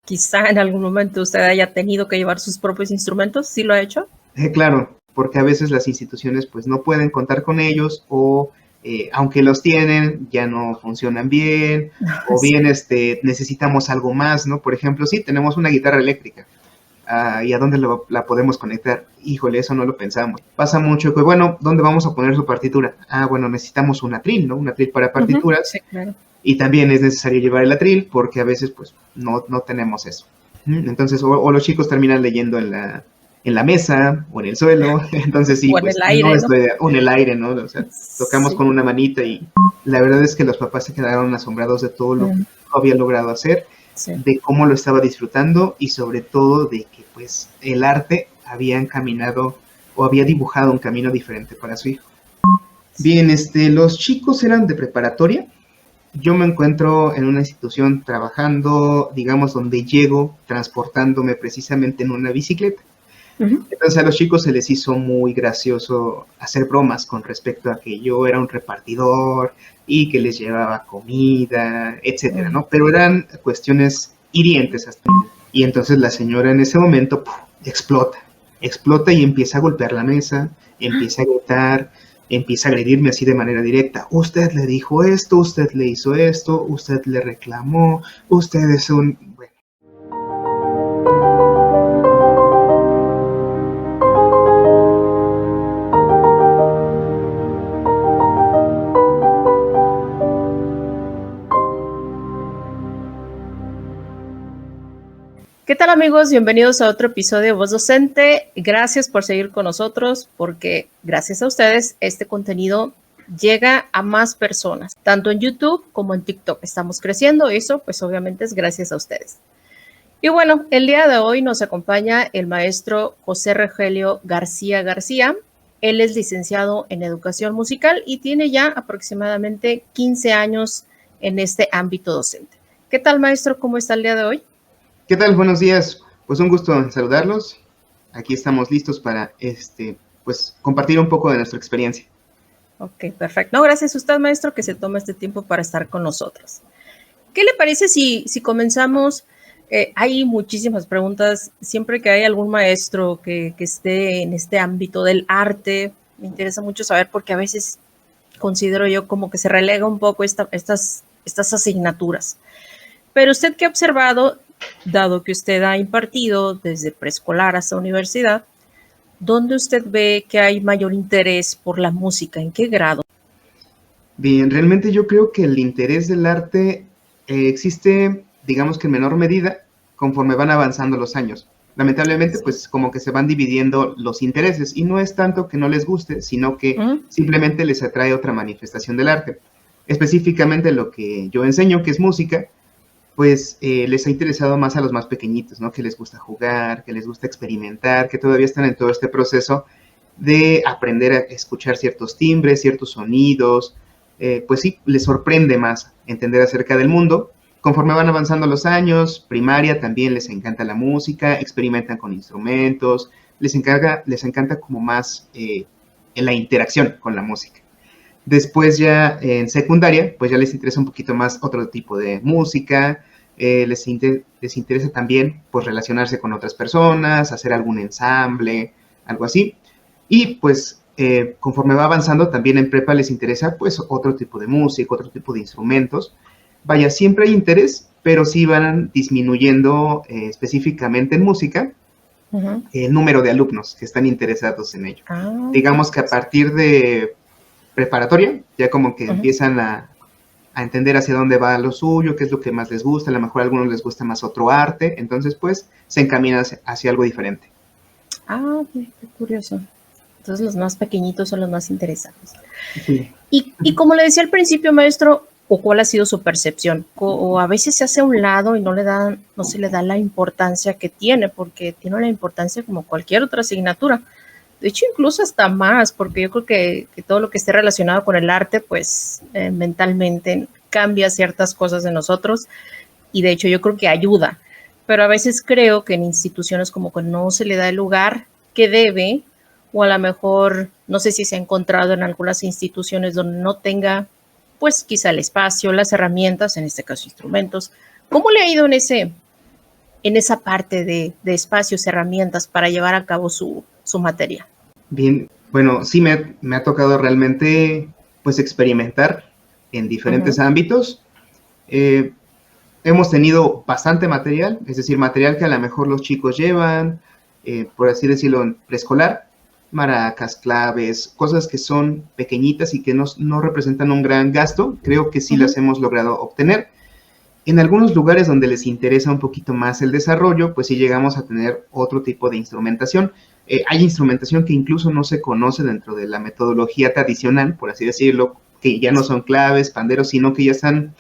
quizá en algún momento usted haya tenido que llevar sus propios instrumentos. ¿Sí lo ha hecho? Claro, porque a veces las instituciones pues no pueden contar con ellos o aunque los tienen ya no funcionan bien o Sí. bien necesitamos algo más, ¿no? Por ejemplo, sí, tenemos una guitarra eléctrica. ¿Y a dónde la podemos conectar? Híjole, eso no lo pensamos. Pasa mucho que, bueno, ¿dónde vamos a poner su partitura? Bueno, necesitamos un atril, ¿no? Un atril para partituras. Sí, claro. Y también es necesario llevar el atril porque a veces, pues, no tenemos eso. Entonces, o los chicos terminan leyendo en la mesa o en el suelo. Entonces, sí, O en pues, el aire, ¿no? o en el aire, ¿no? O sea, tocamos Sí. con una manita y la verdad es que los papás se quedaron asombrados de todo lo que había logrado hacer. Sí. De cómo lo estaba disfrutando y sobre todo de que pues el arte había encaminado o había dibujado un camino diferente para su hijo. Bien, los chicos eran de preparatoria. Yo me encuentro en una institución trabajando, digamos, donde llego transportándome precisamente en una bicicleta. Entonces a los chicos se les hizo muy gracioso hacer bromas con respecto a que yo era un repartidor y que les llevaba comida, etcétera, ¿no? Pero eran cuestiones hirientes hasta. Y entonces la señora en ese momento explota y empieza a golpear la mesa, empieza a gritar, empieza a agredirme así de manera directa. Usted le dijo esto, usted le hizo esto, usted le reclamó, usted es un... Bueno. ¿Qué tal, amigos? Bienvenidos a otro episodio de Voz Docente. Gracias por seguir con nosotros porque gracias a ustedes este contenido llega a más personas, tanto en YouTube como en TikTok. Estamos creciendo, eso pues obviamente es gracias a ustedes. Y bueno, el día de hoy nos acompaña el maestro José Rogelio García García. Él es licenciado en Educación Musical y tiene ya aproximadamente 15 años en este ámbito docente. ¿Qué tal, maestro? ¿Cómo está el día de hoy? ¿Qué tal? Buenos días. Pues un gusto saludarlos. Aquí estamos listos para pues compartir un poco de nuestra experiencia. Ok, perfecto. No, gracias a usted, maestro, que se toma este tiempo para estar con nosotros. ¿Qué le parece si comenzamos? Hay muchísimas preguntas. Siempre que hay algún maestro que esté en este ámbito del arte, me interesa mucho saber porque a veces considero yo como que se relega un poco estas asignaturas. Pero usted, ¿qué ha observado, dado que usted ha impartido desde preescolar hasta universidad? ¿Dónde usted ve que hay mayor interés por la música? ¿En qué grado? Bien, realmente yo creo que el interés del arte existe, digamos que en menor medida, conforme van avanzando los años. Lamentablemente, pues como que se van dividiendo los intereses y no es tanto que no les guste, sino que simplemente les atrae otra manifestación del arte. Específicamente lo que yo enseño, que es música, pues les ha interesado más a los más pequeñitos, ¿no? Que les gusta jugar, que les gusta experimentar, que todavía están en todo este proceso de aprender a escuchar ciertos timbres, ciertos sonidos, pues sí, les sorprende más entender acerca del mundo. Conforme van avanzando los años, primaria también les encanta la música, experimentan con instrumentos, les encanta como más en la interacción con la música. Después ya en secundaria, pues ya les interesa un poquito más otro tipo de música, les interesa también pues relacionarse con otras personas, hacer algún ensamble, algo así. Y pues conforme va avanzando también en prepa les interesa pues otro tipo de música, otro tipo de instrumentos. Vaya, siempre hay interés, pero sí van disminuyendo específicamente en música el número de alumnos que están interesados en ello. Digamos que a partir de preparatoria, ya como que empiezan a entender hacia dónde va lo suyo, qué es lo que más les gusta, a lo mejor a algunos les gusta más otro arte, entonces pues se encaminan hacia algo diferente. Qué curioso. Entonces los más pequeñitos son los más interesados. Sí. Y como le decía al principio, maestro, ¿o cuál ha sido su percepción? O a veces se hace a un lado y no se le da la importancia que tiene, porque tiene la importancia como cualquier otra asignatura. De hecho, incluso hasta más, porque yo creo que todo lo que esté relacionado con el arte, pues mentalmente cambia ciertas cosas de nosotros y de hecho yo creo que ayuda. Pero a veces creo que en instituciones como que no se le da el lugar que debe, o a lo mejor, no sé si se ha encontrado en algunas instituciones donde no tenga, pues quizá el espacio, las herramientas, en este caso instrumentos. ¿Cómo le ha ido en ese en esa parte de espacios, herramientas para llevar a cabo su materia? Bien, bueno, sí me ha tocado realmente pues experimentar en diferentes ámbitos. Hemos tenido bastante material, es decir, material que a lo mejor los chicos llevan, por así decirlo, en preescolar, maracas, claves, cosas que son pequeñitas y que no representan un gran gasto, creo que sí las hemos logrado obtener. En algunos lugares donde les interesa un poquito más el desarrollo, pues sí llegamos a tener otro tipo de instrumentación. Hay instrumentación que incluso no se conoce dentro de la metodología tradicional, por así decirlo, que ya no son claves, panderos, sino que ya están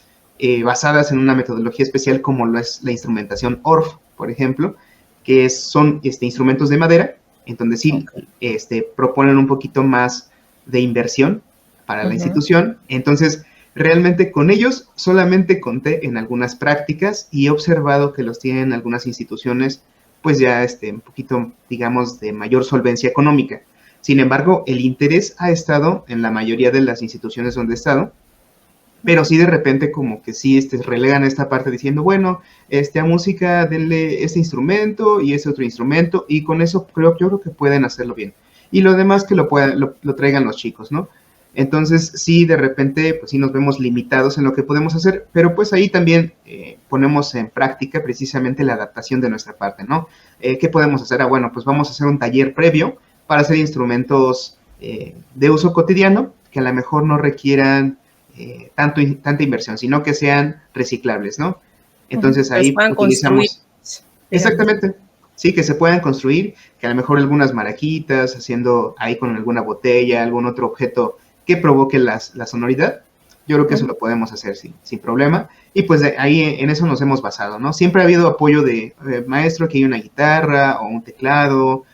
basadas en una metodología especial como lo es la instrumentación ORF, por ejemplo, que son instrumentos de madera, en donde sí proponen un poquito más de inversión para la institución. Entonces, realmente con ellos solamente conté en algunas prácticas y he observado que los tienen algunas instituciones pues ya un poquito, digamos, de mayor solvencia económica. Sin embargo, el interés ha estado en la mayoría de las instituciones donde he estado, pero sí de repente como que sí relegan esta parte diciendo, bueno, a música denle este instrumento y ese otro instrumento, y con eso yo creo que pueden hacerlo bien. Y lo demás que lo traigan los chicos, ¿no? Entonces, sí, de repente, pues sí nos vemos limitados en lo que podemos hacer, pero pues ahí también ponemos en práctica precisamente la adaptación de nuestra parte, ¿no? ¿Qué podemos hacer? Bueno, pues vamos a hacer un taller previo para hacer instrumentos de uso cotidiano que a lo mejor no requieran tanta inversión, sino que sean reciclables, ¿no? Entonces ahí utilizamos... Exactamente. Sí, que se puedan construir, que a lo mejor algunas maraquitas, haciendo ahí con alguna botella, algún otro objeto que provoque la sonoridad. Yo creo que eso lo podemos hacer sin problema. Y pues ahí en eso nos hemos basado, ¿no? Siempre ha habido apoyo de maestro, que hay una guitarra o un teclado,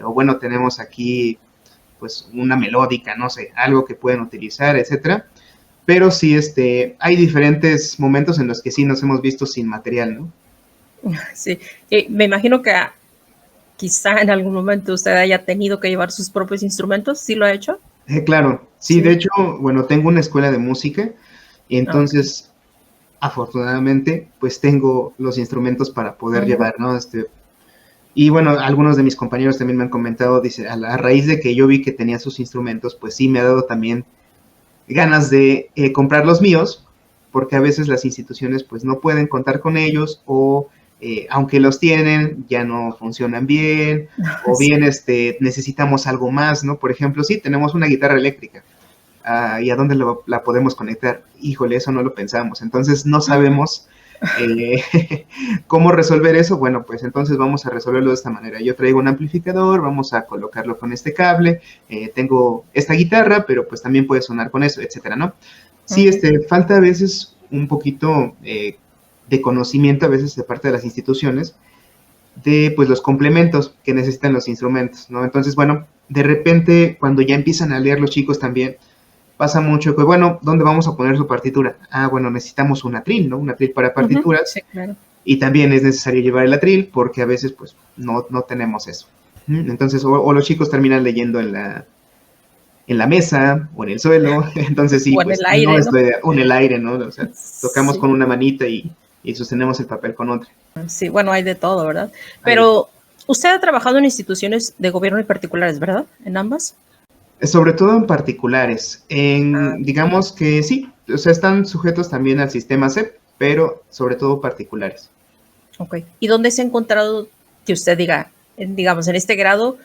o bueno, tenemos aquí pues una melódica, no sé, algo que pueden utilizar, etcétera. Pero sí, hay diferentes momentos en los que sí nos hemos visto sin material, ¿no? Sí, me imagino que quizá en algún momento usted haya tenido que llevar sus propios instrumentos. ¿Sí lo ha hecho? Claro, sí, de hecho, bueno, tengo una escuela de música y entonces, afortunadamente, pues tengo los instrumentos para poder llevar, ¿no? Y bueno, algunos de mis compañeros también me han comentado, dice, a raíz de que yo vi que tenía sus instrumentos, pues sí me ha dado también ganas de comprar los míos, porque a veces las instituciones pues no pueden contar con ellos o aunque los tienen, ya no funcionan bien, o bien necesitamos algo más, ¿no? Por ejemplo, sí, tenemos una guitarra eléctrica, ¿y a dónde la podemos conectar? Híjole, eso no lo pensamos, entonces no sabemos cómo resolver eso. Bueno, pues entonces vamos a resolverlo de esta manera. Yo traigo un amplificador, vamos a colocarlo con este cable, tengo esta guitarra, pero pues también puede sonar con eso, etcétera, ¿no? Sí, falta a veces un poquito de conocimiento a veces de parte de las instituciones de pues los complementos que necesitan los instrumentos, ¿no? Entonces, bueno, de repente cuando ya empiezan a leer los chicos también, pasa mucho que, bueno, ¿dónde vamos a poner su partitura? Bueno, necesitamos un atril, ¿no? Un atril para partituras. Sí, claro. Y también es necesario llevar el atril porque a veces pues no tenemos eso. Entonces, o los chicos terminan leyendo en la mesa o en el suelo. Entonces sí, o en pues el aire, no es o en el aire, ¿no? O sea, tocamos con una manita y sostenemos el papel con otra. Sí, bueno, hay de todo, ¿verdad? Pero usted ha trabajado en instituciones de gobierno y particulares, ¿verdad? ¿En ambas? Sobre todo en particulares. Digamos que sí, o sea, están sujetos también al sistema SEP, pero sobre todo particulares. Ok. ¿Y dónde se ha encontrado que usted diga, digamos, en este grado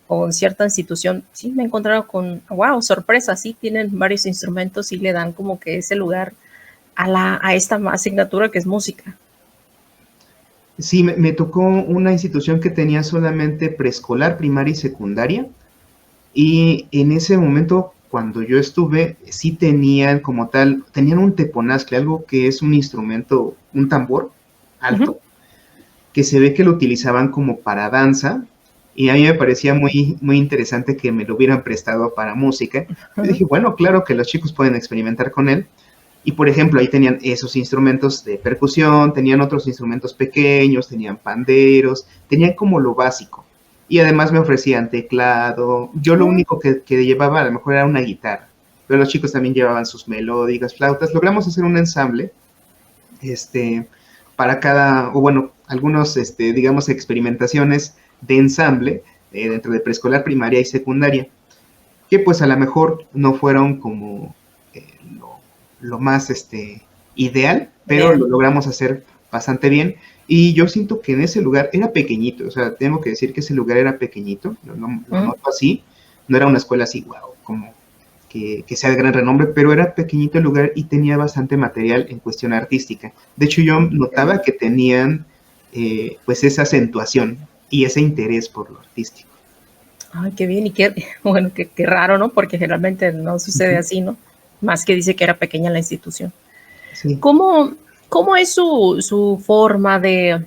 o en cierta institución, sí, me he encontrado con, wow, sorpresa, sí, tienen varios instrumentos y le dan como que ese lugar a esta asignatura que es música? Sí, me tocó una institución que tenía solamente preescolar, primaria y secundaria. Y en ese momento, cuando yo estuve, sí tenían un teponazcle, algo que es un instrumento, un tambor alto, que se ve que lo utilizaban como para danza, y a mí me parecía muy, muy interesante que me lo hubieran prestado para música. Yo dije, bueno, claro que los chicos pueden experimentar con él. Y por ejemplo, ahí tenían esos instrumentos de percusión, tenían otros instrumentos pequeños, tenían panderos, tenían como lo básico. Y además me ofrecían teclado. Yo lo único que llevaba a lo mejor era una guitarra, pero los chicos también llevaban sus melódicas, flautas. Logramos hacer un ensamble para cada, o bueno, algunos, digamos, experimentaciones de ensamble dentro de preescolar, primaria y secundaria, que pues a lo mejor no fueron como lo más ideal, pero lo logramos hacer bastante bien. Y yo siento que en ese lugar era pequeñito, o sea, tengo que decir que ese lugar era pequeñito, lo noto así, no era una escuela así, wow, como que sea de gran renombre, pero era pequeñito el lugar y tenía bastante material en cuestión artística. De hecho, yo notaba que tenían pues esa acentuación y ese interés por lo artístico. Ay, qué bien y qué, bueno, qué raro, ¿no? Porque generalmente no sucede así, ¿no? Más que dice que era pequeña la institución. Sí. ¿Cómo es su forma de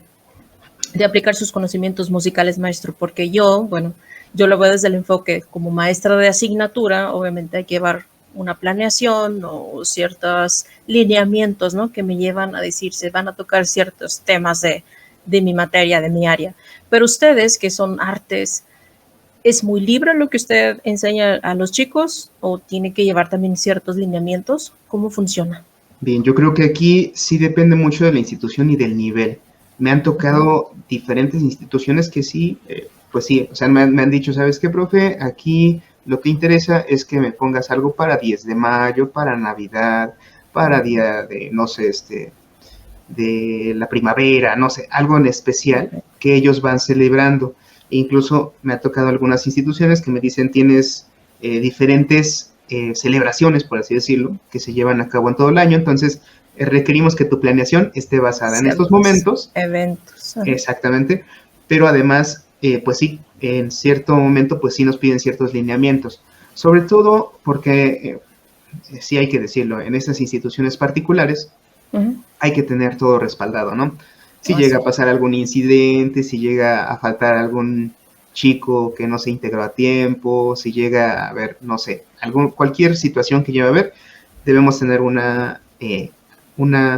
aplicar sus conocimientos musicales, maestro? Porque yo lo veo desde el enfoque como maestra de asignatura, obviamente hay que llevar una planeación o ciertos lineamientos, ¿no? Que me llevan a decir, se van a tocar ciertos temas de mi materia, de mi área. Pero ustedes, que son artes, ¿es muy libre lo que usted enseña a los chicos o tiene que llevar también ciertos lineamientos? ¿Cómo funciona? Bien, yo creo que aquí sí depende mucho de la institución y del nivel. Me han tocado diferentes instituciones que sí, pues sí, o sea, me han dicho, ¿sabes qué, profe? Aquí lo que interesa es que me pongas algo para 10 de mayo, para Navidad, para día de, no sé, de la primavera, no sé, algo en especial que ellos van celebrando. E incluso me ha tocado algunas instituciones que me dicen, tienes diferentes celebraciones, por así decirlo, que se llevan a cabo en todo el año, entonces requerimos que tu planeación esté basada en estos momentos. Eventos. Exactamente, pero además, pues sí, en cierto momento, pues sí nos piden ciertos lineamientos, sobre todo porque, sí hay que decirlo, en estas instituciones particulares hay que tener todo respaldado, ¿no? Si llega a pasar algún incidente, si llega a faltar algún chico que no se integró a tiempo, si llega a haber, no sé, cualquier situación que lleve a haber, debemos tener una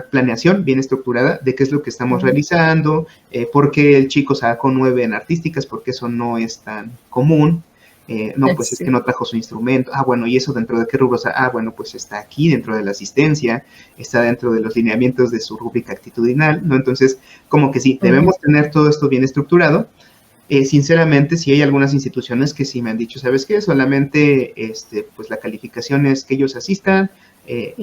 planeación bien estructurada de qué es lo que estamos realizando, por qué el chico sacó 9 en artísticas, porque eso no es tan común. No, pues es que no trajo su instrumento. Ah, bueno, ¿y eso dentro de qué rubros? Ah, bueno, pues está aquí dentro de la asistencia, está dentro de los lineamientos de su rúbrica actitudinal, ¿no? Entonces, como que sí, debemos tener todo esto bien estructurado. Sinceramente, sí hay algunas instituciones que sí me han dicho, ¿sabes qué? Solamente, pues la calificación es que ellos asistan,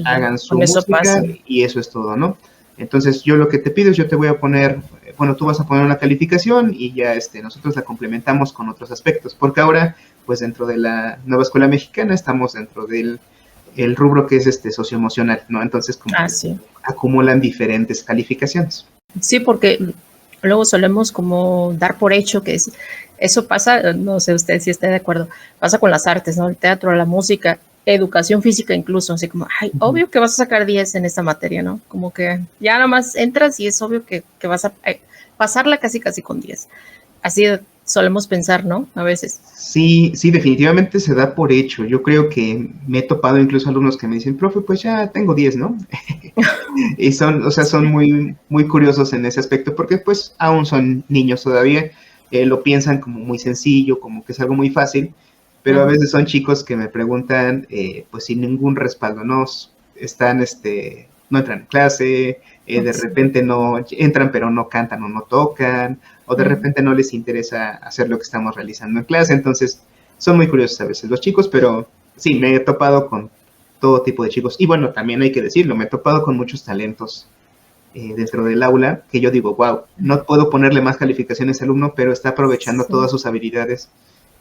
hagan su música y eso es todo, ¿no? Entonces, yo lo que te pido es, yo te voy a poner, bueno, tú vas a poner una calificación y ya nosotros la complementamos con otros aspectos, porque ahora, pues dentro de la nueva escuela mexicana estamos dentro del rubro que es socioemocional, ¿no? Entonces, como acumulan diferentes calificaciones. Sí, porque luego solemos como dar por hecho que eso pasa, no sé usted si está de acuerdo, pasa con las artes, ¿no? El teatro, la música, educación física incluso, así como, ay, obvio que vas a sacar 10 en esta materia, ¿no? Como que ya nomás entras y es obvio que vas a pasarla casi con 10. Así solemos pensar, ¿no? A veces. Sí, definitivamente se da por hecho. Yo creo que me he topado incluso alumnos que me dicen, profe, pues ya tengo 10, ¿no? Y son muy, muy curiosos en ese aspecto porque pues aún son niños todavía, lo piensan como muy sencillo, como que es algo muy fácil, pero a veces son chicos que me preguntan pues sin ningún respaldo, ¿no? Están, no entran en clase, de repente no entran pero no cantan o no tocan, o de repente no les interesa hacer lo que estamos realizando en clase, entonces son muy curiosos a veces los chicos, pero sí, me he topado con todo tipo de chicos, y bueno, también hay que decirlo, me he topado con muchos talentos dentro del aula, que yo digo, wow, no puedo ponerle más calificaciones al alumno, pero está aprovechando todas sus habilidades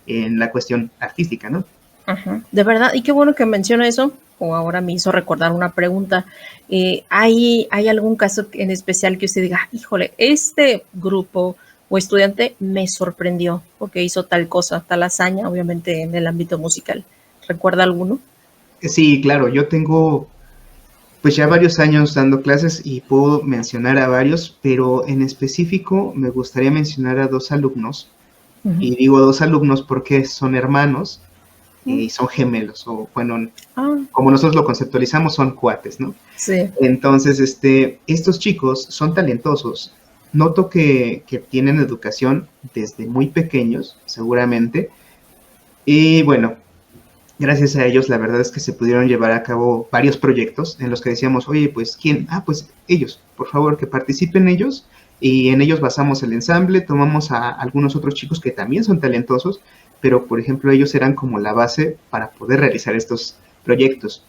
en la cuestión artística, ¿no? De verdad, y qué bueno que menciona eso, o ahora me hizo recordar una pregunta. ¿Hay algún caso en especial que usted diga, híjole, este grupo o estudiante me sorprendió porque hizo tal cosa, tal hazaña, obviamente en el ámbito musical? ¿Recuerda alguno? Sí, claro, yo tengo pues ya varios años dando clases y puedo mencionar a varios, pero en específico me gustaría mencionar a 2 alumnos, y digo 2 alumnos porque son hermanos y son gemelos, o bueno, como nosotros lo conceptualizamos, son cuates, ¿no? Sí. Entonces, estos chicos son talentosos. Noto que tienen educación desde muy pequeños, seguramente, y bueno, gracias a ellos, la verdad es que se pudieron llevar a cabo varios proyectos en los que decíamos, oye, pues, ¿quién? Ah, pues ellos, por favor, que participen ellos, y en ellos basamos el ensamble, tomamos a algunos otros chicos que también son talentosos, pero, por ejemplo, ellos eran como la base para poder realizar estos proyectos.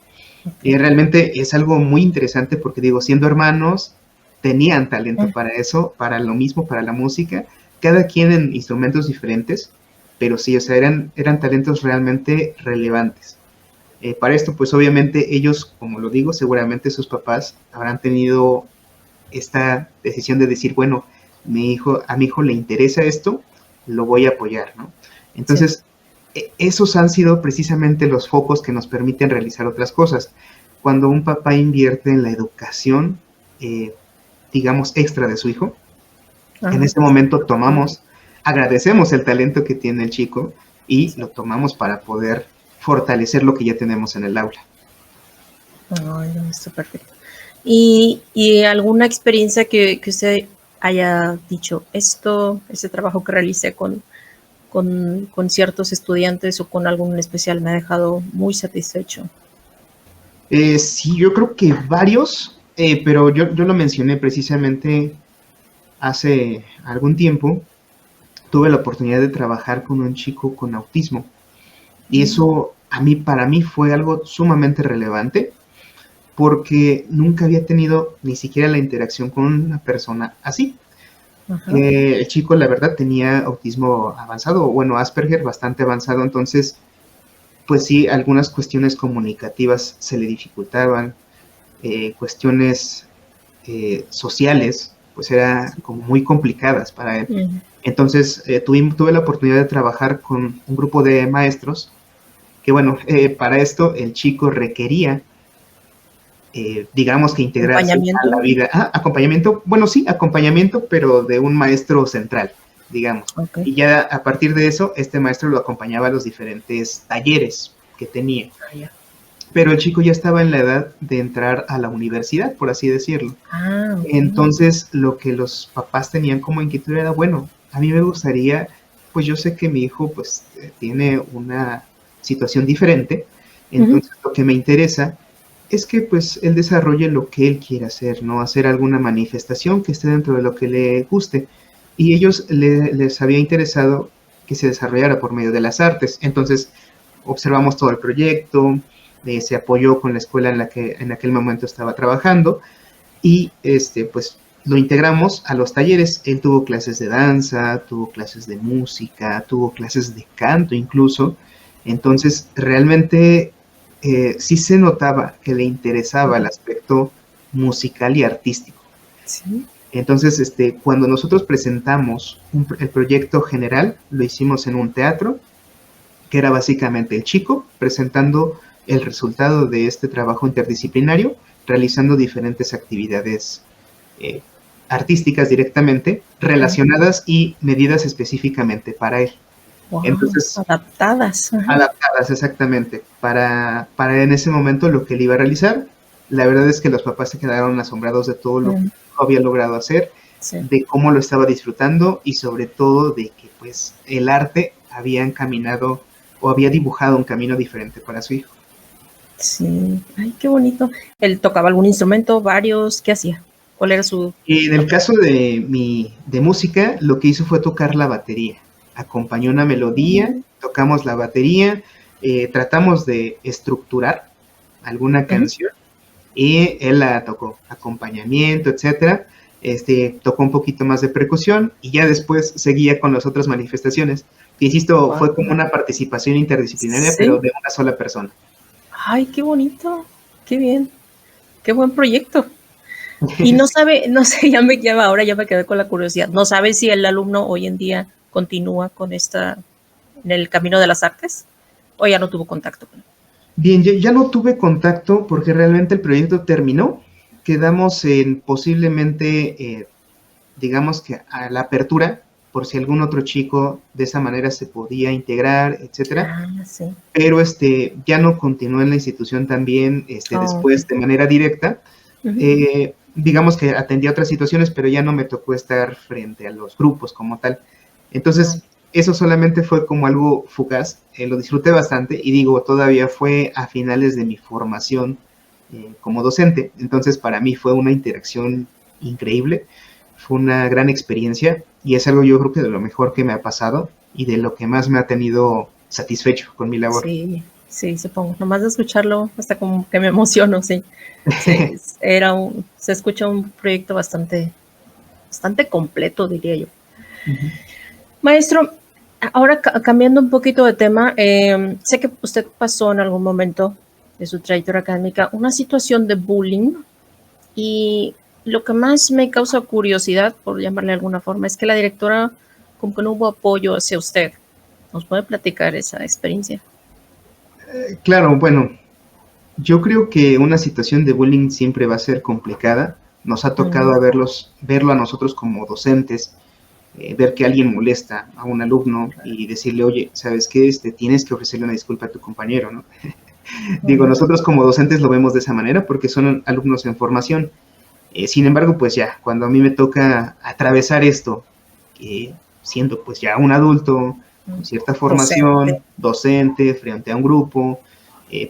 Y Ok. realmente es algo muy interesante porque, digo, siendo hermanos, tenían talento Mm, para eso, para lo mismo, para la música, cada quien en instrumentos diferentes, pero sí, o sea, eran talentos realmente relevantes. Para esto, pues obviamente ellos, como lo digo, seguramente sus papás habrán tenido esta decisión de decir, bueno, a mi hijo le interesa esto, lo voy a apoyar, ¿no? sí. Entonces, esos han sido precisamente los focos que nos permiten realizar otras cosas. Cuando un papá invierte en la educación, eh, digamos, extra de su hijo, en Ah, ese momento agradecemos el talento que tiene el chico y sí. lo tomamos para poder fortalecer lo que ya tenemos en el aula. Ay, no, está perfecto. Y alguna experiencia que usted haya dicho, ese trabajo que realicé con ciertos estudiantes o con algún especial me ha dejado muy satisfecho? Sí, yo creo que varios, pero yo lo mencioné precisamente hace algún tiempo. Tuve la oportunidad de trabajar con un chico con autismo y Mm, eso para mí fue algo sumamente relevante porque nunca había tenido ni siquiera la interacción con una persona así. ajá. El chico, la verdad, tenía autismo avanzado, bueno, Asperger bastante avanzado, entonces, pues sí, algunas cuestiones comunicativas se le dificultaban, cuestiones sociales, pues era como muy complicadas para él. Mm, Entonces, tuve la oportunidad de trabajar con un grupo de maestros que, bueno, para esto el chico requería, digamos que integrarse a acompañamiento. la vida. Ah, acompañamiento, bueno, sí, acompañamiento, pero de un maestro central, digamos. Ok. Y ya a partir de eso, este maestro lo acompañaba a los diferentes talleres que tenía. Ah, ya. Pero el chico ya estaba en la edad de entrar a la universidad, por así decirlo. Ah, ok. Entonces, lo que los papás tenían como inquietud era, bueno, a mí me gustaría, pues yo sé que mi hijo pues tiene una situación diferente, Ujú. entonces lo que me interesa es que pues él desarrolle lo que él quiera hacer, ¿no? Hacer alguna manifestación que esté dentro de lo que le guste. Y ellos les había interesado que se desarrollara por medio de las artes. Entonces, observamos todo el proyecto, se apoyó con la escuela en la que en aquel momento estaba trabajando y pues lo integramos a los talleres. Él tuvo clases de danza, tuvo clases de música, tuvo clases de canto incluso. Entonces, realmente sí se notaba que le interesaba el aspecto musical y artístico. Sí. Entonces, cuando nosotros presentamos el proyecto general, lo hicimos en un teatro, que era básicamente el chico presentando el resultado de este trabajo interdisciplinario, realizando diferentes actividades eh, artísticas directamente, relacionadas y medidas específicamente para él. Wow, Entonces, adaptadas. Ajá. adaptadas exactamente para en ese momento lo que él iba a realizar. La verdad es que los papás se quedaron asombrados de todo lo que Mm, había logrado hacer, sí. de cómo lo estaba disfrutando y sobre todo de que pues el arte había encaminado o había dibujado un camino diferente para su hijo. Sí. Ay, qué bonito. ¿Él tocaba algún instrumento, varios? ¿Qué hacía? ¿Cuál era su Y en el toque? caso de música, lo que hizo fue tocar la batería. Acompañó una melodía, Mm, tocamos la batería, tratamos de estructurar alguna ujú. canción y él la tocó, acompañamiento, etcétera. Tocó un poquito más de percusión y ya después seguía con las otras manifestaciones. Que insisto, Guau. fue como una participación interdisciplinaria, pero Sí. de una sola persona. Ay, qué bonito. Qué bien. Qué buen proyecto. Y no Sí. sabe, no sé, ahora ya me quedé con la curiosidad. No sabe si el alumno hoy en día continúa con en el camino de las artes o ya no tuvo contacto con él. Bien, yo ya no tuve contacto porque realmente el proyecto terminó. Quedamos en posiblemente, digamos que a la apertura, por si algún otro chico de esa manera se podía integrar, etcétera. Ah, sí. Pero ya no continuó en la institución también Oh, ok. después de manera directa. Ujú. Digamos que atendía otras situaciones, pero ya no me tocó estar frente a los grupos como tal. Ah, Entonces, eso solamente fue como algo fugaz, lo disfruté bastante y digo, todavía fue a finales de mi formación como docente, entonces para mí fue una interacción increíble, fue una gran experiencia y es algo yo creo que de lo mejor que me ha pasado y de lo que más me ha tenido satisfecho con mi labor. Sí, sí, supongo. Nomás de escucharlo hasta como que me emociono, sí. Sí, se escucha un proyecto bastante completo, diría yo. Uh-huh. Maestro, ahora cambiando un poquito de tema, sé que usted pasó en algún momento de su trayectoria académica una situación de bullying y lo que más me causa curiosidad, por llamarle de alguna forma, es que la directora como que no hubo apoyo hacia usted. ¿Nos puede platicar esa experiencia? Claro, bueno, yo creo que una situación de bullying siempre va a ser complicada. Nos ha tocado verlo a nosotros como docentes, ver que alguien molesta a un alumno y decirle, oye, ¿sabes qué? Tienes que ofrecerle una disculpa a tu compañero, ¿no? Digo, nosotros como docentes lo vemos de esa manera porque son alumnos en formación. Sin embargo, pues ya, cuando a mí me toca atravesar esto, siendo pues ya un adulto, con cierta formación, docente frente a un grupo,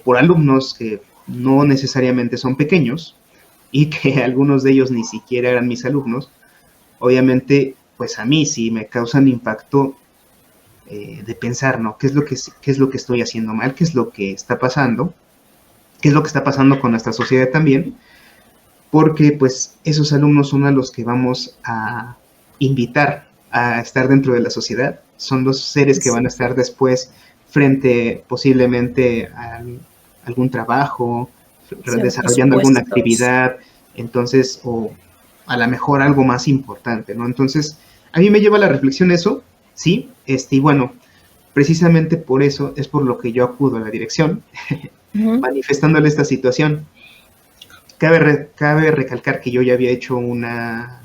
por alumnos que no necesariamente son pequeños y que algunos de ellos ni siquiera eran mis alumnos, obviamente, pues a mí sí me causan impacto de pensar, ¿no? ¿Qué es lo que estoy haciendo mal? ¿Qué es lo que está pasando? ¿Qué es lo que está pasando con nuestra sociedad también? Porque pues esos alumnos son a los que vamos a invitar a estar dentro de la sociedad, son los seres que van a estar después frente posiblemente a algún trabajo, desarrollando alguna actividad, entonces, o a lo mejor algo más importante, ¿no? Entonces, a mí me lleva a la reflexión eso, sí, y bueno, precisamente por eso es por lo que yo acudo a la dirección, manifestándole esta situación. Cabe recalcar que yo ya había hecho una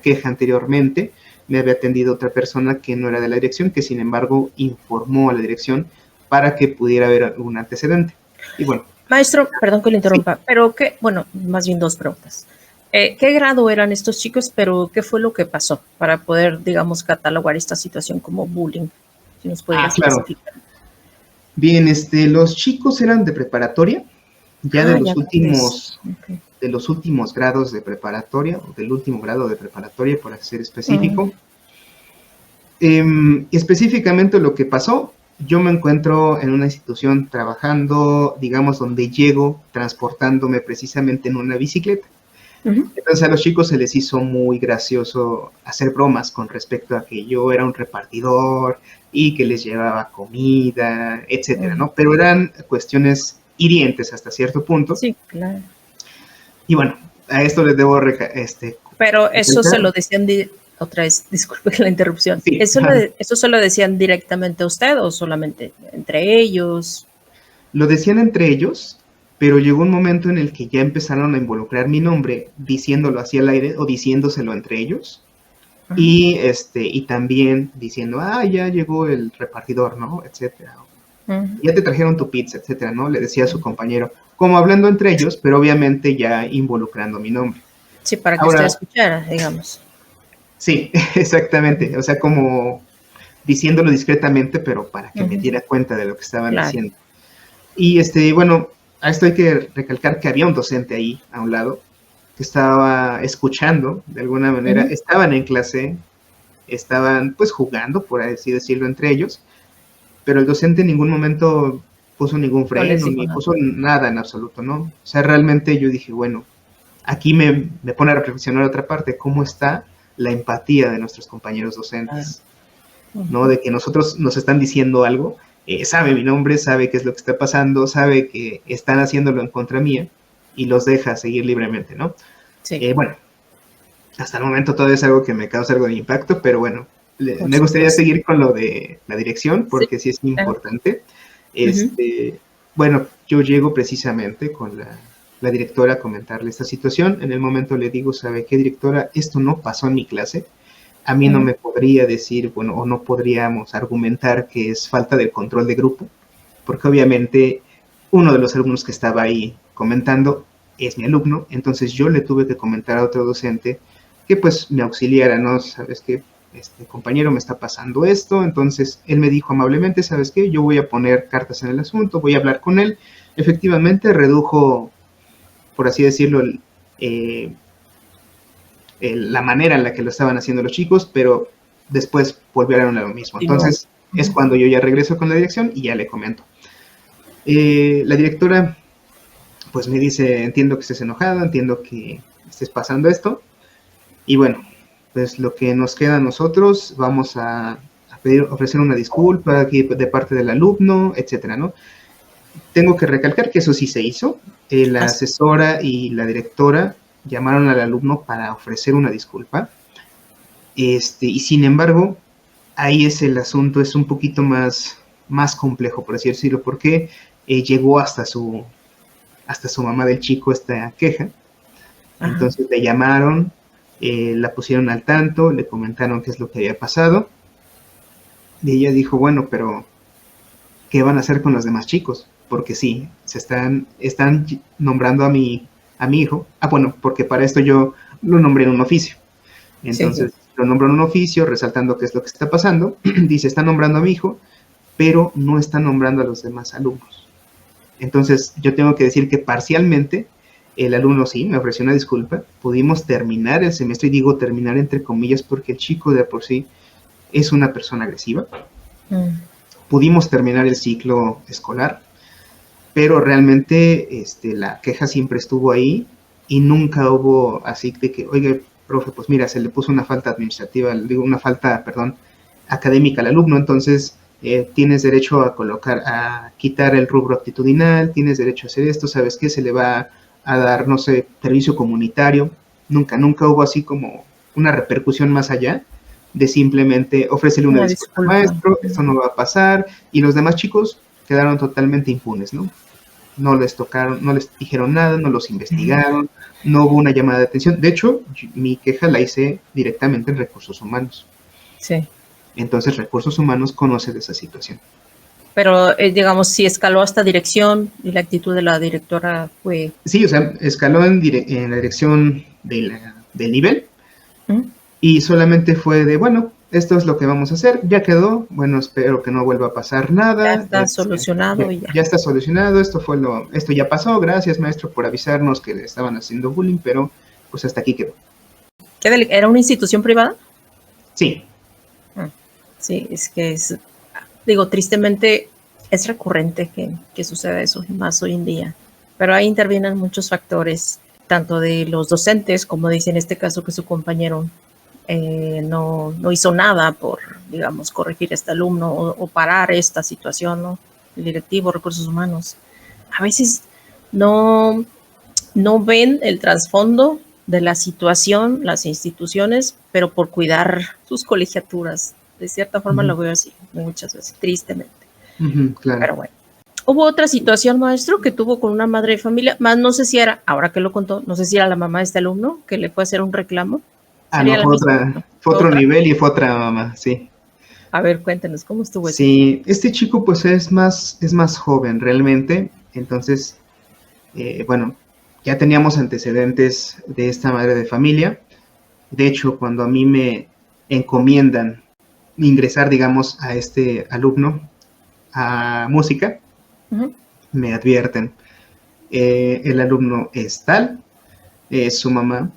queja anteriormente, me había atendido otra persona que no era de la dirección, que sin embargo informó a la dirección para que pudiera haber algún antecedente. Y bueno. Maestro, perdón que le interrumpa, sí. Pero bueno, más bien dos preguntas. ¿Qué grado eran estos chicos, pero qué fue lo que pasó para poder, digamos, catalogar esta situación como bullying? Si nos pudiera especificar. Claro. Bien, los chicos eran de preparatoria, ya de los últimos grados de preparatoria, o del último grado de preparatoria, por ser específico. Específicamente lo que pasó, yo me encuentro en una institución trabajando, digamos, donde llego transportándome precisamente en una bicicleta. Entonces a los chicos se les hizo muy gracioso hacer bromas con respecto a que yo era un repartidor y que les llevaba comida, etcétera, ¿no? Pero eran cuestiones hirientes hasta cierto punto. Sí, claro. Y bueno, a esto les debo Pero eso se lo decían otra vez, disculpe la interrupción. Sí, ¿Eso se lo decían directamente a usted o solamente entre ellos? Lo decían entre ellos, pero llegó un momento en el que ya empezaron a involucrar mi nombre diciéndolo hacia el aire o diciéndoselo entre ellos. Y también diciendo, ya llegó el repartidor, ¿no? Etcétera. Ya te trajeron tu pizza, etcétera, ¿no? Le decía a su compañero, como hablando entre ellos, pero obviamente ya involucrando mi nombre. Sí, para que usted escuchara, digamos. Sí, exactamente. O sea, como diciéndolo discretamente, pero para que me diera cuenta de lo que estaban diciendo. Y bueno, a esto hay que recalcar que había un docente ahí a un lado que estaba escuchando de alguna manera, estaban en clase, estaban pues jugando, por así decirlo, entre ellos, pero el docente en ningún momento puso ningún freno, ni puso nada en absoluto, ¿no? O sea, realmente yo dije, bueno, aquí me pone a reflexionar otra parte, ¿cómo está la empatía de nuestros compañeros docentes? ¿No? De que nosotros nos están diciendo algo, sabe mi nombre, sabe qué es lo que está pasando, sabe que están haciéndolo en contra mía y los deja seguir libremente, ¿no? Sí. Bueno, hasta el momento todo es algo que me causa algo de impacto, pero bueno, me gustaría seguir con lo de la dirección, porque sí es importante. Bueno, yo llego precisamente con la directora a comentarle esta situación. En el momento le digo, ¿sabe qué, directora? Esto no pasó en mi clase. A mí no me podría decir, bueno, o no podríamos argumentar que es falta de control de grupo, porque obviamente uno de los alumnos que estaba ahí comentando es mi alumno, entonces yo le tuve que comentar a otro docente que pues me auxiliara, ¿no? Sabes que compañero, me está pasando esto. Entonces él me dijo amablemente, ¿sabes qué? Yo voy a poner cartas en el asunto, voy a hablar con él. Efectivamente redujo, por así decirlo, la manera en la que lo estaban haciendo los chicos, pero después volvieron a lo mismo. Entonces es cuando yo ya regreso con la dirección y ya le comento. La directora pues me dice, entiendo que estés enojado, entiendo que estés pasando esto, y bueno, pues lo que nos queda a nosotros, vamos a ofrecer una disculpa aquí de parte del alumno, etcétera, ¿no? Tengo que recalcar que eso sí se hizo. La asesora y la directora llamaron al alumno para ofrecer una disculpa. Y sin embargo, ahí es el asunto, es un poquito más complejo, por así decirlo, porque llegó hasta su mamá del chico esta queja. Entonces le llamaron, la pusieron al tanto, le comentaron qué es lo que había pasado. Y ella dijo, bueno, pero ¿qué van a hacer con los demás chicos? Porque sí, están nombrando a mi hijo. Bueno, porque para esto yo lo nombré en un oficio. Entonces lo nombró en un oficio, resaltando qué es lo que está pasando. Dice, está nombrando a mi hijo, pero no está nombrando a los demás alumnos. Entonces yo tengo que decir que parcialmente el alumno sí me ofreció una disculpa. Pudimos terminar el semestre, y digo terminar entre comillas porque el chico de por sí es una persona agresiva. Pudimos terminar el ciclo escolar, pero realmente la queja siempre estuvo ahí y nunca hubo así de que, oiga, profe, pues mira, se le puso una falta administrativa, una falta, perdón, académica al alumno, entonces tienes derecho a quitar el rubro actitudinal, tienes derecho a hacer esto, ¿sabes qué? Se le va a dar, no sé, servicio comunitario. Nunca hubo así como una repercusión más allá de simplemente ofrecerle una disculpa al maestro, esto no va a pasar, y los demás chicos quedaron totalmente impunes, ¿no? No les tocaron, no les dijeron nada, no los investigaron, no hubo una llamada de atención. De hecho, mi queja la hice directamente en Recursos Humanos. Sí. Entonces, Recursos Humanos conoce de esa situación. Pero, digamos, si escaló hasta dirección y la actitud de la directora fue... Sí, o sea, escaló en la dirección del nivel y solamente fue de, bueno, esto es lo que vamos a hacer, ya quedó, bueno, espero que no vuelva a pasar nada. Ya está solucionado y ya. Ya está solucionado, esto ya pasó, gracias maestro por avisarnos que le estaban haciendo bullying, pero pues hasta aquí quedó. ¿Era una institución privada? Sí. Sí, es que digo, tristemente es recurrente que suceda eso, más hoy en día. Pero ahí intervienen muchos factores, tanto de los docentes, como dice en este caso que su compañero no hizo nada por, digamos, corregir a este alumno o parar esta situación, ¿no? El directivo, recursos humanos. A veces no ven el trasfondo de la situación, las instituciones, pero por cuidar sus colegiaturas. De cierta forma lo veo así, muchas veces, tristemente. Claro. Pero bueno. Hubo otra situación, maestro, que tuvo con una madre de familia, más no sé si era, ahora que lo contó, no sé si era la mamá de este alumno que le fue a hacer un reclamo. No, fue otro nivel y fue otra mamá, sí. A ver, cuéntenos, ¿cómo estuvo eso? Sí, este chico pues es más joven realmente, entonces, bueno, ya teníamos antecedentes de esta madre de familia. De hecho, cuando a mí me encomiendan ingresar, digamos, a este alumno a música, me advierten, el alumno es tal, su mamá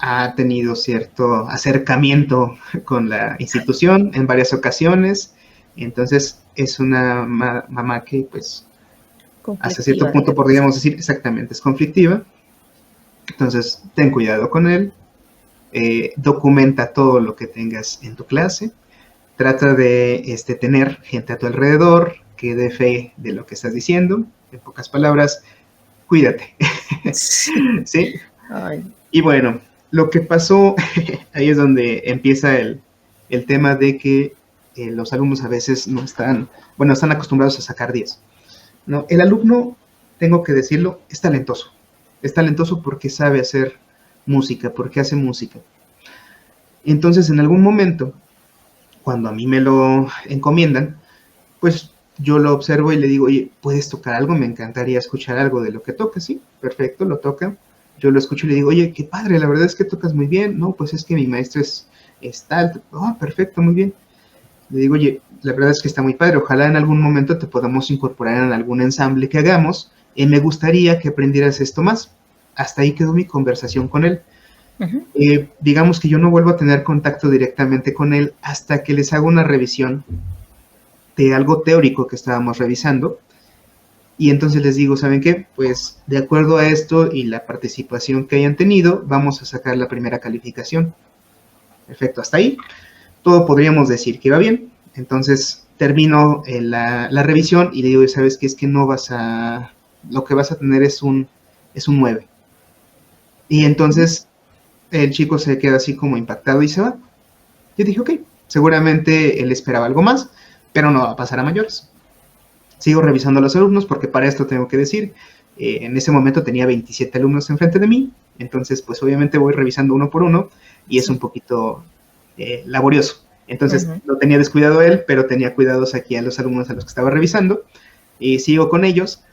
ha tenido cierto acercamiento con la institución en varias ocasiones, entonces es una mamá que pues hasta cierto punto podríamos decir exactamente, es conflictiva, entonces ten cuidado con él, documenta todo lo que tengas en tu clase, trata de tener gente a tu alrededor que dé fe de lo que estás diciendo, en pocas palabras, cuídate. ¿Sí? Ay. Y bueno, lo que pasó, ahí es donde empieza el tema de que los alumnos a veces están acostumbrados a sacar 10. ¿No? El alumno, tengo que decirlo, es talentoso. Es talentoso porque sabe hacer música, porque hace música. Entonces, en algún momento, cuando a mí me lo encomiendan, pues yo lo observo y le digo, oye, ¿puedes tocar algo? Me encantaría escuchar algo de lo que toca, ¿sí? Perfecto, lo toca. yo lo escucho y le digo, oye, qué padre, la verdad es que tocas muy bien. No, pues es que mi maestro es tal. Oh, perfecto, muy bien. Le digo, oye, la verdad es que está muy padre, ojalá en algún momento te podamos incorporar en algún ensamble que hagamos, me gustaría que aprendieras esto más. Hasta ahí quedó mi conversación con él. Ujú. Digamos que yo no vuelvo a tener contacto directamente con él hasta que les hago una revisión de algo teórico que estábamos revisando, y entonces les digo, ¿saben qué? Pues de acuerdo a esto y la participación que hayan tenido, vamos a sacar la primera calificación. Perfecto, hasta ahí todo podríamos decir que va bien. Entonces termino la revisión y le digo, ¿sabes qué? Es que no vas a, lo que vas a tener es un 9. Y entonces el chico se queda así como impactado y se va. Yo dije, ok, seguramente él esperaba algo más, pero no va a pasar a mayores. Sigo revisando a los alumnos porque para esto tengo que decir, en ese momento tenía 27 alumnos enfrente de mí, entonces pues obviamente voy revisando uno por uno y es un poquito laborioso. Entonces no tenía descuidado él, pero tenía cuidados aquí a los alumnos a los que estaba revisando. Sigo con ellos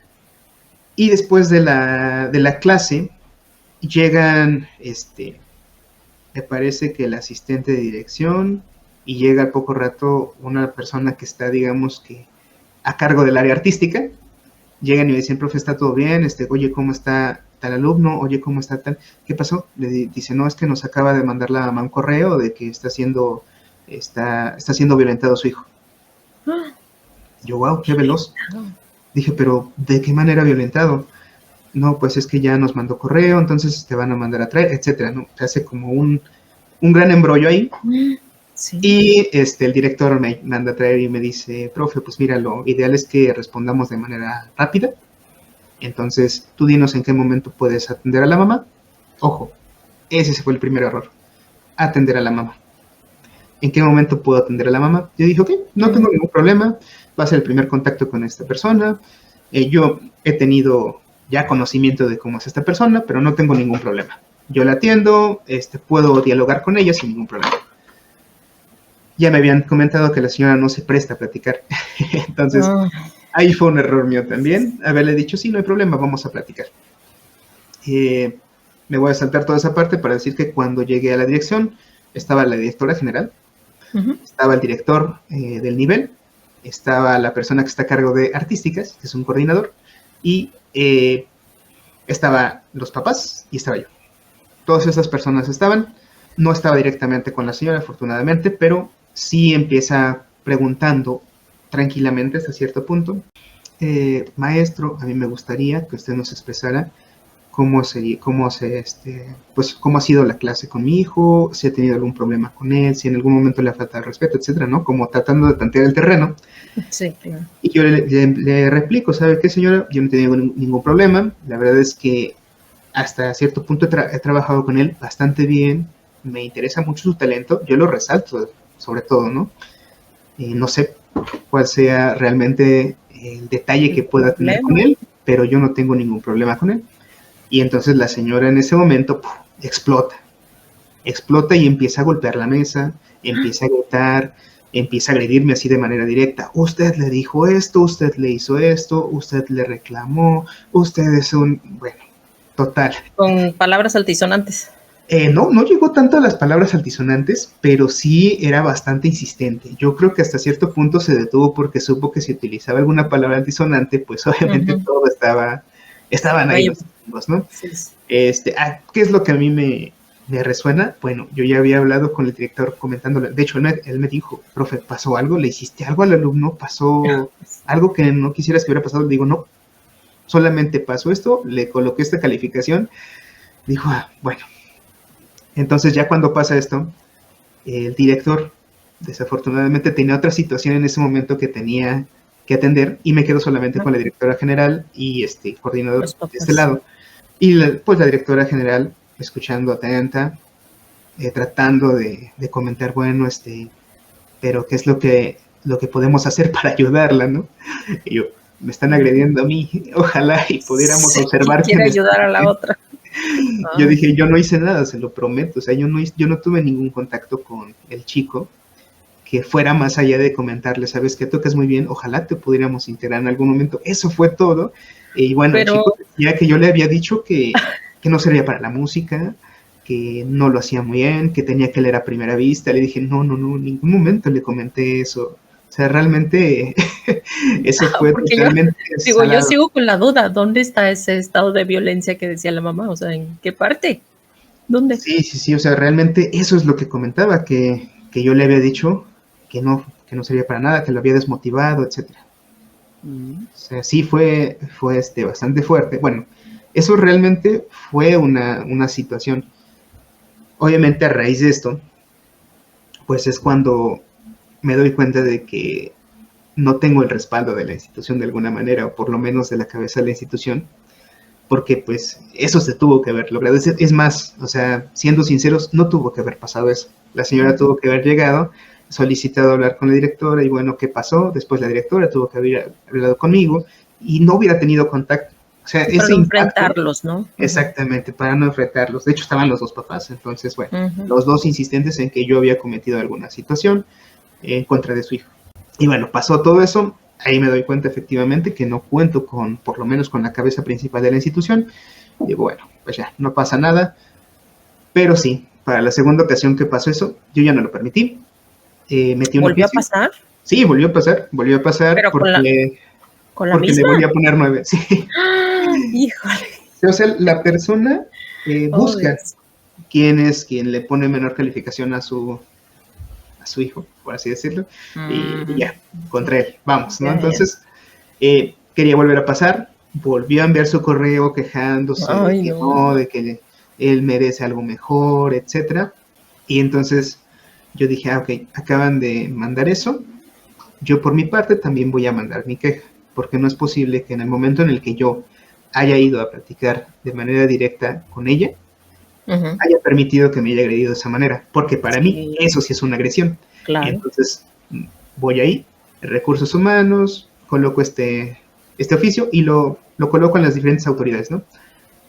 y después de la clase llegan, me parece que el asistente de dirección, y llega al poco rato una persona que está, digamos que, a cargo del área artística. Llegan y me dicen, profe, ¿está todo bien? Oye, ¿cómo está tal alumno? Oye, ¿cómo está tal? ¿Qué pasó? Le dice, no, es que nos acaba de mandar la mamá un correo de que está siendo violentado su hijo. Yo, wow, qué veloz. Dije, pero ¿de qué manera violentado? No, pues es que ya nos mandó correo, entonces te van a mandar a traer, etcétera, ¿no? Se hace como un gran embrollo ahí. Sí. Y el director me manda a traer y me dice, profe, pues mira, lo ideal es que respondamos de manera rápida. Entonces, tú dinos en qué momento puedes atender a la mamá. Ojo, ese fue el primer error. Atender a la mamá. ¿En qué momento puedo atender a la mamá? Yo dije, ok, no tengo ningún problema. Va a ser el primer contacto con esta persona. Yo he tenido ya conocimiento de cómo es esta persona, pero no tengo ningún problema. Yo la atiendo, puedo dialogar con ella sin ningún problema. Ya me habían comentado que la señora no se presta a platicar. Entonces, ahí fue un error mío también. Haberle dicho, sí, no hay problema, vamos a platicar. Me voy a saltar toda esa parte para decir que cuando llegué a la dirección, estaba la directora general, estaba el director del nivel, estaba la persona que está a cargo de artísticas, que es un coordinador, y estaban los papás y estaba yo. Todas esas personas estaban. No estaba directamente con la señora, afortunadamente, pero sí empieza preguntando tranquilamente hasta cierto punto. Maestro, a mí me gustaría que usted nos expresara cómo ha sido la clase con mi hijo, si ha tenido algún problema con él, si en algún momento le ha faltado respeto, etcétera, ¿no? Como tratando de tantear el terreno. Sí, claro. Y yo le replico, ¿sabe qué, señora? Yo no he tenido ningún problema. La verdad es que hasta cierto punto he trabajado con él bastante bien. Me interesa mucho su talento. Yo lo resalto, sobre todo, ¿no? No sé cuál sea realmente el detalle que pueda tener con él, pero yo no tengo ningún problema con él. Y entonces la señora en ese momento explota y empieza a golpear la mesa, empieza a gritar, empieza a agredirme así de manera directa. Usted le dijo esto, usted le hizo esto, usted le reclamó, usted es un... Bueno, total. Con palabras altisonantes. No llegó tanto a las palabras altisonantes, pero sí era bastante insistente. Yo creo que hasta cierto punto se detuvo porque supo que si utilizaba alguna palabra altisonante, pues obviamente todo estaban ahí los amigos, ¿no? Sí. ¿Qué es lo que a mí me resuena? Bueno, yo ya había hablado con el director comentándole. De hecho, él me dijo, profe, ¿pasó algo? ¿Le hiciste algo al alumno? ¿Pasó algo que no quisieras que hubiera pasado? Le digo, no, solamente pasó esto, le coloqué esta calificación. Dijo, bueno. Entonces ya cuando pasa esto, el director desafortunadamente tenía otra situación en ese momento que tenía que atender y me quedo solamente con la directora general y coordinador de este lado. Y pues la directora general escuchando atenta, tratando de comentar, bueno, pero ¿qué es lo que podemos hacer para ayudarla, no? Y yo, me están agrediendo a mí, ojalá y pudiéramos observar. Quiere ayudar a la otra. Yo dije, yo no hice nada, se lo prometo, o sea, yo no tuve ningún contacto con el chico que fuera más allá de comentarle, sabes que tocas muy bien, ojalá te pudiéramos integrar en algún momento. Eso fue todo. Y bueno, el chico decía que yo le había dicho que que no servía para la música, que no lo hacía muy bien, que tenía que leer a primera vista. Le dije, no, en ningún momento le comenté eso. O sea, realmente eso fue Porque yo, totalmente digo, yo salado. sigo con la duda, ¿dónde está ese estado de violencia que decía la mamá? O sea, ¿en qué parte? ¿Dónde? Sí, o sea, realmente eso es lo que comentaba, que yo le había dicho que no servía para nada, que lo había desmotivado, etcétera. O sea, sí fue bastante fuerte. Bueno, eso realmente fue una situación. Obviamente a raíz de esto, pues es cuando me doy cuenta de que no tengo el respaldo de la institución de alguna manera, o por lo menos de la cabeza de la institución, porque pues eso se tuvo que haber logrado. Es más, o sea, siendo sinceros, no tuvo que haber pasado eso. La señora tuvo que haber llegado, solicitado hablar con la directora, y bueno, ¿qué pasó? Después la directora tuvo que haber hablado conmigo, y no hubiera tenido contacto. O sea, Sí, para ese no impacto, enfrentarlos, ¿no? exactamente, para no enfrentarlos. De hecho, estaban los dos papás, entonces, bueno, Ujú. los dos insistentes en que yo había cometido alguna situación en contra de su hijo. Y bueno, pasó todo eso, ahí me doy cuenta efectivamente que no cuento con, por lo menos con la cabeza principal de la institución. Digo, bueno, pues ya, no pasa nada. Pero sí, para la segunda ocasión que pasó eso, yo ya no lo permití. Metí un ¿Volvió a oficio. pasar? Sí, volvió a pasar ¿Pero con la porque le misma? volví a poner 9. Sí. ¡Ah! Híjole. O sea, la persona Oh, busca Dios. quién es quien le pone menor calificación a su hijo, por así decirlo, y ya, contra él, vamos, ¿no? Ya, ya. Entonces, quería volver a pasar, volvió a enviar su correo quejándose Ay, no. de que él merece algo mejor, etcétera, y entonces yo dije, ok, acaban de mandar eso, yo por mi parte también voy a mandar mi queja, porque no es posible que en el momento en el que yo haya ido a platicar de manera directa con ella, Ujú. haya permitido que me haya agredido de esa manera, porque para mí Sí, eso sí es una agresión. Y claro. entonces voy ahí, recursos humanos, coloco este oficio y lo coloco en las diferentes autoridades, ¿no?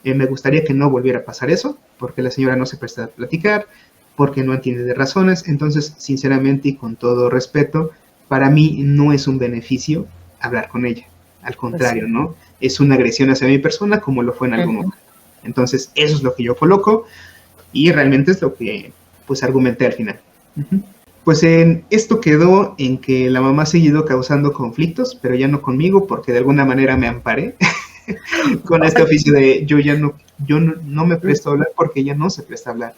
Me gustaría que no volviera a pasar eso, porque la señora no se presta a platicar, porque no entiende de razones, entonces, sinceramente y con todo respeto, para mí no es un beneficio hablar con ella, al Pues contrario, sí. ¿no? Es una agresión hacia mi persona como lo fue en algún Ujú. momento. Entonces, eso es lo que yo coloco, y realmente es lo que pues argumenté al final. Uh-huh. Pues esto quedó en que la mamá ha seguido causando conflictos, pero ya no conmigo, porque de alguna manera me amparé con este Ay, oficio de yo no me presto a hablar porque ella no se presta a hablar.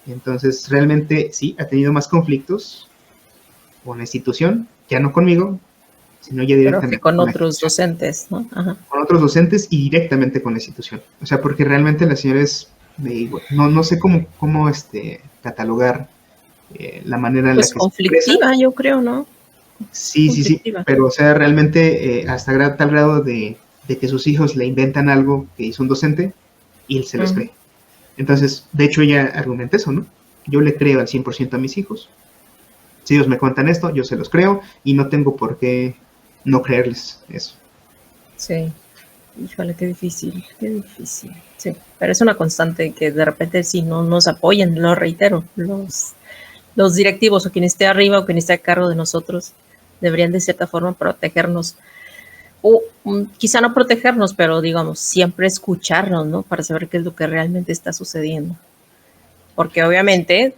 Entonces realmente sí, ha tenido más conflictos con la institución, ya no conmigo, sino ya pero sí directamente con con la otros institución, docentes, ¿no? Ajá. con otros docentes y directamente con la institución. O sea, porque realmente la señora es, no sé cómo catalogar la manera en la Pues que se expresa. conflictiva, yo creo, ¿no? Sí, Conflictiva. pero o sea, realmente hasta tal grado de que sus hijos le inventan algo que hizo un docente y él se los Ujú. cree. Entonces, de hecho, ella argumenta eso, ¿no? Yo le creo al 100% a mis hijos. Si ellos me cuentan esto, yo se los creo y no tengo por qué no creerles eso. Sí. Híjole, qué difícil, qué difícil. Sí, pero es una constante que de repente si no nos apoyan, lo reitero, los directivos o quien esté arriba o quien esté a cargo de nosotros deberían de cierta forma protegernos o quizá no protegernos, pero digamos, siempre escucharnos, ¿no? Para saber qué es lo que realmente está sucediendo. Porque obviamente,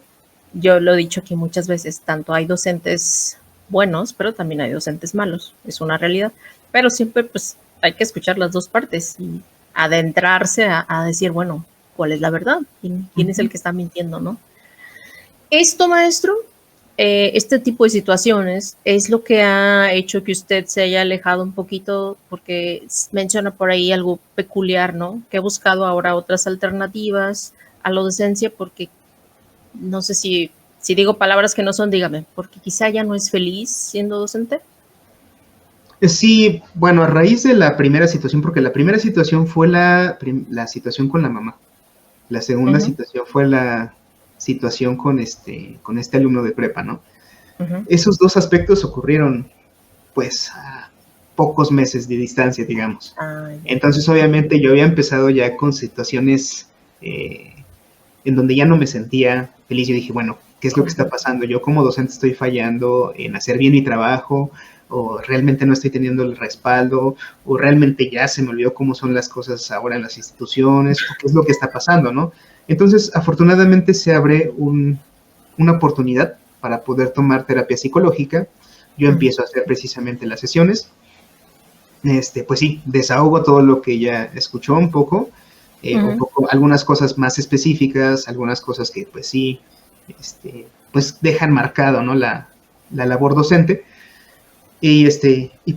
yo lo he dicho aquí muchas veces, tanto hay docentes buenos, pero también hay docentes malos, es una realidad. Pero siempre pues hay que escuchar las dos partes y adentrarse a decir, bueno, ¿cuál es la verdad? ¿Quién es el Uh-huh. que está mintiendo, no? Esto, maestro, este tipo de situaciones es lo que ha hecho que usted se haya alejado un poquito, porque menciona por ahí algo peculiar, ¿no? Que ha buscado ahora otras alternativas a la docencia, porque no sé si digo palabras que no son, dígame, porque quizá ya no es feliz siendo docente. Sí, bueno, a raíz de la primera situación, porque la primera situación fue la situación con la mamá. La segunda Uh-huh, situación fue la situación con este alumno de prepa, ¿no? uh-huh. Esos dos aspectos ocurrieron, pues, a pocos meses de distancia, digamos. Ah, ya. Entonces, obviamente, yo había empezado ya con situaciones en donde ya no me sentía feliz. Yo dije, bueno, qué es lo que está pasando. Yo como docente estoy fallando en hacer bien mi trabajo, o realmente no estoy teniendo el respaldo, o realmente ya se me olvidó cómo son las cosas ahora en las instituciones, o qué es lo que está pasando, ¿no? Entonces, afortunadamente se abre una oportunidad para poder tomar terapia psicológica. Yo empiezo a hacer precisamente las sesiones. Pues sí, desahogo todo lo que ya escuchó un poco, algunas cosas más específicas, algunas cosas que pues sí, pues dejan marcado, ¿no? La labor docente. Y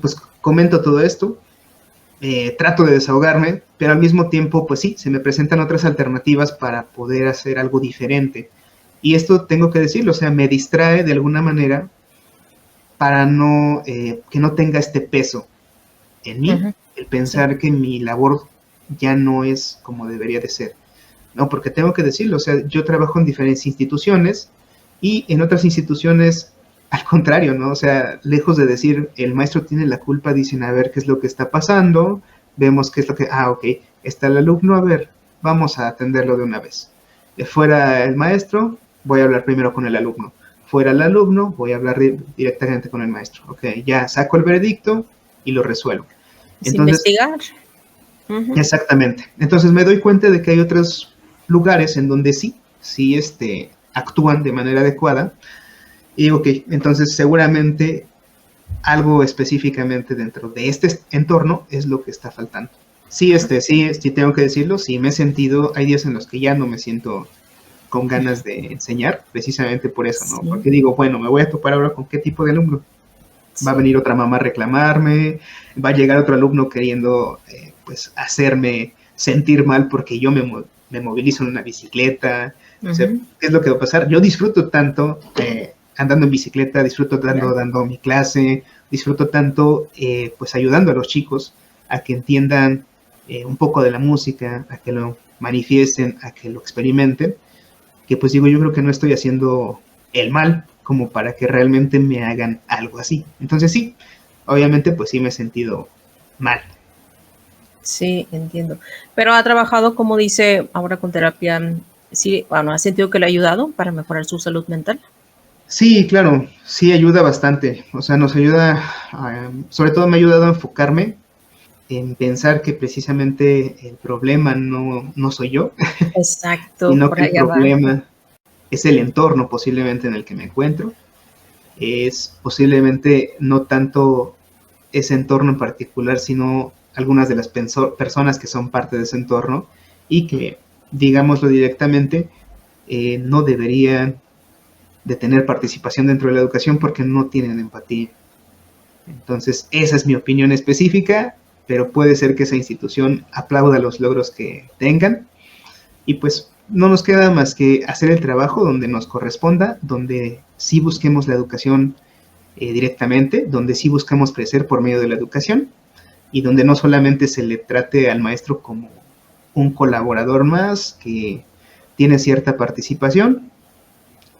pues comento todo esto, trato de desahogarme, pero al mismo tiempo, pues sí, se me presentan otras alternativas para poder hacer algo diferente. Y esto tengo que decirlo, o sea, me distrae de alguna manera para que no tenga este peso en mí, el pensar que mi labor ya no es como debería de ser. No, porque tengo que decirlo, o sea, yo trabajo en diferentes instituciones y en otras instituciones, al contrario, ¿no? O sea, lejos de decir, el maestro tiene la culpa, dicen, a ver qué es lo que está pasando, vemos qué es lo que, ok, está el alumno, a ver, vamos a atenderlo de una vez. Fuera el maestro, voy a hablar primero con el alumno. Fuera el alumno, voy a hablar directamente con el maestro. Ok, ya saco el veredicto y lo resuelvo. Entonces, investigar. Exactamente. Entonces me doy cuenta de que hay otros lugares en donde sí actúan de manera adecuada. Y digo, ok, entonces seguramente algo específicamente dentro de este entorno es lo que está faltando. Sí, sí tengo que decirlo, sí me he sentido, hay días en los que ya no me siento con ganas de enseñar, precisamente por eso, ¿no? Porque digo, bueno, me voy a topar ahora con qué tipo de alumno. Va a venir otra mamá a reclamarme, va a llegar otro alumno queriendo pues hacerme sentir mal porque yo me movilizo en una bicicleta. O sea, ¿qué es lo que va a pasar? Yo disfruto tanto andando en bicicleta, disfruto tanto dando mi clase, disfruto tanto pues ayudando a los chicos a que entiendan un poco de la música, a que lo manifiesten, a que lo experimenten, que pues digo, yo creo que no estoy haciendo el mal como para que realmente me hagan algo así. Entonces sí, obviamente pues sí me he sentido mal. Sí, entiendo. Pero ha trabajado, como dice, ahora con terapia, sí, bueno, ¿ha sentido que le ha ayudado para mejorar su salud mental? Sí, claro, sí ayuda bastante. O sea, nos ayuda, sobre todo me ha ayudado a enfocarme en pensar que precisamente el problema no soy yo, Exacto, sino por que el allá va. problema es el entorno posiblemente en el que me encuentro. Es posiblemente no tanto ese entorno en particular, sino algunas de las personas que son parte de ese entorno y que, digámoslo directamente, no deberían de tener participación dentro de la educación porque no tienen empatía. Entonces, esa es mi opinión específica, pero puede ser que esa institución aplauda los logros que tengan y pues no nos queda más que hacer el trabajo donde nos corresponda, donde sí busquemos la educación directamente, donde sí buscamos crecer por medio de la educación y donde no solamente se le trate al maestro como un colaborador más que tiene cierta participación,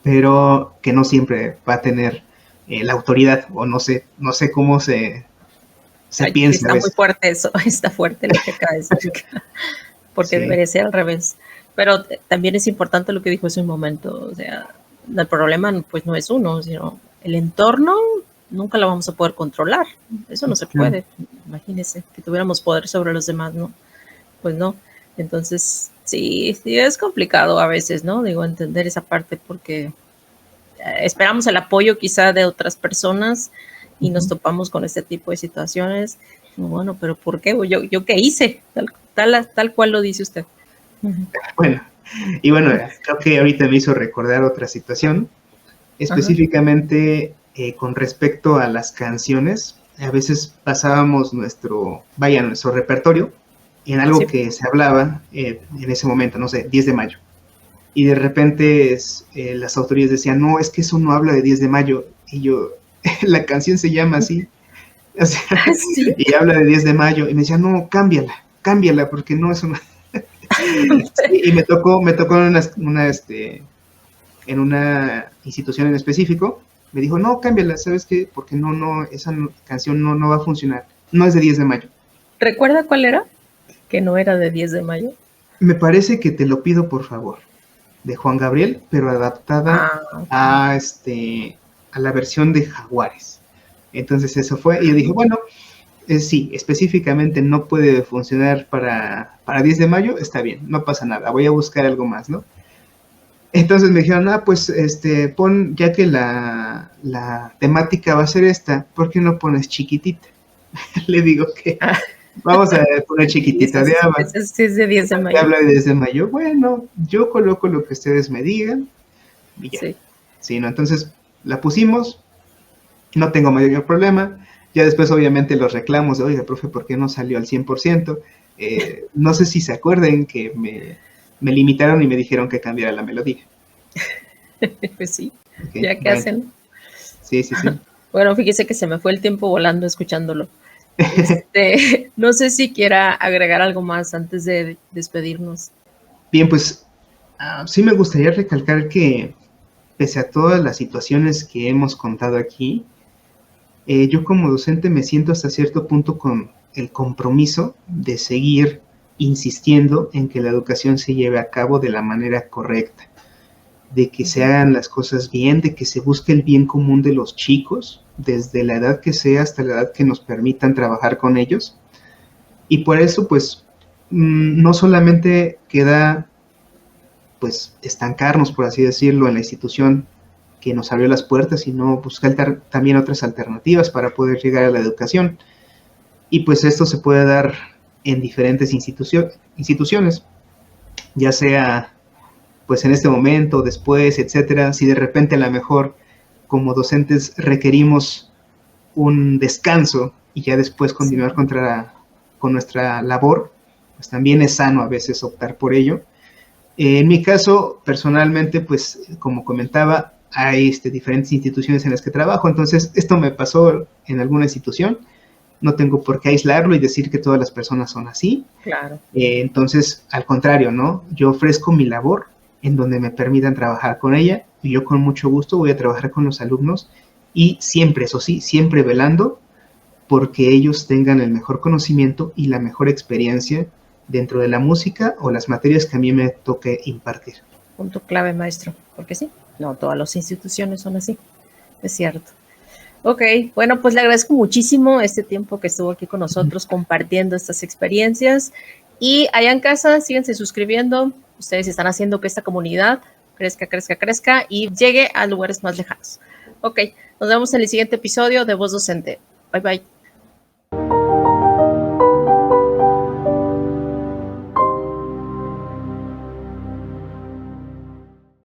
pero que no siempre va a tener la autoridad, o no sé cómo se piensa. Está muy fuerte eso, está fuerte lo que acaba de decir, porque sí, debería ser al revés. Pero también es importante lo que dijo hace un momento, o sea, el problema pues no es uno, sino el entorno nunca lo vamos a poder controlar, eso no se puede. Imagínense que tuviéramos poder sobre los demás, ¿no? Pues no, entonces sí es complicado a veces, ¿no? Digo, entender esa parte porque esperamos el apoyo quizá de otras personas y nos topamos con este tipo de situaciones. Bueno, pero ¿por qué? ¿Yo qué hice? Tal cual lo dice usted. Bueno, creo que ahorita me hizo recordar otra situación, específicamente con respecto a las canciones. A veces pasábamos nuestro repertorio en algo que se hablaba en ese momento, no sé, 10 de mayo. Y de repente las autoridades decían, no, es que eso no habla de 10 de mayo. Y yo, la canción se llama así. O sea, ¿sí? Y habla de 10 de mayo. Y me decían, no, cámbiala, porque no es una... Y me tocó en una institución en específico, me dijo, no, cámbiala, ¿sabes qué? Porque esa canción no va a funcionar. No es de 10 de mayo. ¿Recuerda cuál era? Que no era de 10 de mayo. Me parece que Te lo pido, por favor. de Juan Gabriel, pero adaptada Okay. a la versión de Jaguares. Entonces eso fue, y yo dije, bueno, sí, específicamente no puede funcionar para 10 de mayo, está bien, no pasa nada, voy a buscar algo más, ¿no? Entonces me dijeron, pues pon, ya que la temática va a ser esta, ¿por qué no pones chiquitita? Le digo que vamos a poner chiquitita de Ava. Ese es de 10 de mayo. Habla de 10 de mayo. Bueno, yo coloco lo que ustedes me digan y ya. Sí, ¿no? Entonces la pusimos, no tengo mayor problema. Ya después, obviamente, los reclamos de, oiga, profe, ¿por qué no salió al 100%? No sé si se acuerden que me limitaron y me dijeron que cambiara la melodía. Pues sí, okay, ya que bueno. Hacen. Sí, sí, sí. Bueno, fíjese que se me fue el tiempo volando escuchándolo. No sé si quiera agregar algo más antes de despedirnos. Bien, pues sí me gustaría recalcar que pese a todas las situaciones que hemos contado aquí, yo como docente me siento hasta cierto punto con el compromiso de seguir insistiendo en que la educación se lleve a cabo de la manera correcta, de que se hagan las cosas bien, de que se busque el bien común de los chicos, desde la edad que sea hasta la edad que nos permitan trabajar con ellos. Y por eso, pues, no solamente queda, pues, estancarnos, por así decirlo, en la institución que nos abrió las puertas, sino buscar también otras alternativas para poder llegar a la educación. Y pues esto se puede dar en diferentes instituciones, ya sea pues en este momento, después, etcétera. Si de repente a lo mejor como docentes requerimos un descanso y ya después continuar con nuestra labor, pues también es sano a veces optar por ello. En mi caso, personalmente, pues como comentaba, hay diferentes instituciones en las que trabajo, entonces esto me pasó en alguna institución, no tengo por qué aislarlo y decir que todas las personas son así. Claro. Entonces, al contrario, ¿no? Yo ofrezco mi labor en donde me permitan trabajar con ella y yo con mucho gusto voy a trabajar con los alumnos y siempre, eso sí, siempre velando porque ellos tengan el mejor conocimiento y la mejor experiencia dentro de la música o las materias que a mí me toque impartir. Punto clave, maestro, porque sí, no todas las instituciones son así, es cierto. Ok, bueno, pues le agradezco muchísimo este tiempo que estuvo aquí con nosotros compartiendo estas experiencias y allá en casa síganse suscribiendo, ustedes están haciendo que esta comunidad crezca, crezca, crezca y llegue a lugares más lejanos. Ok, nos vemos en el siguiente episodio de Voz Docente. Bye, bye.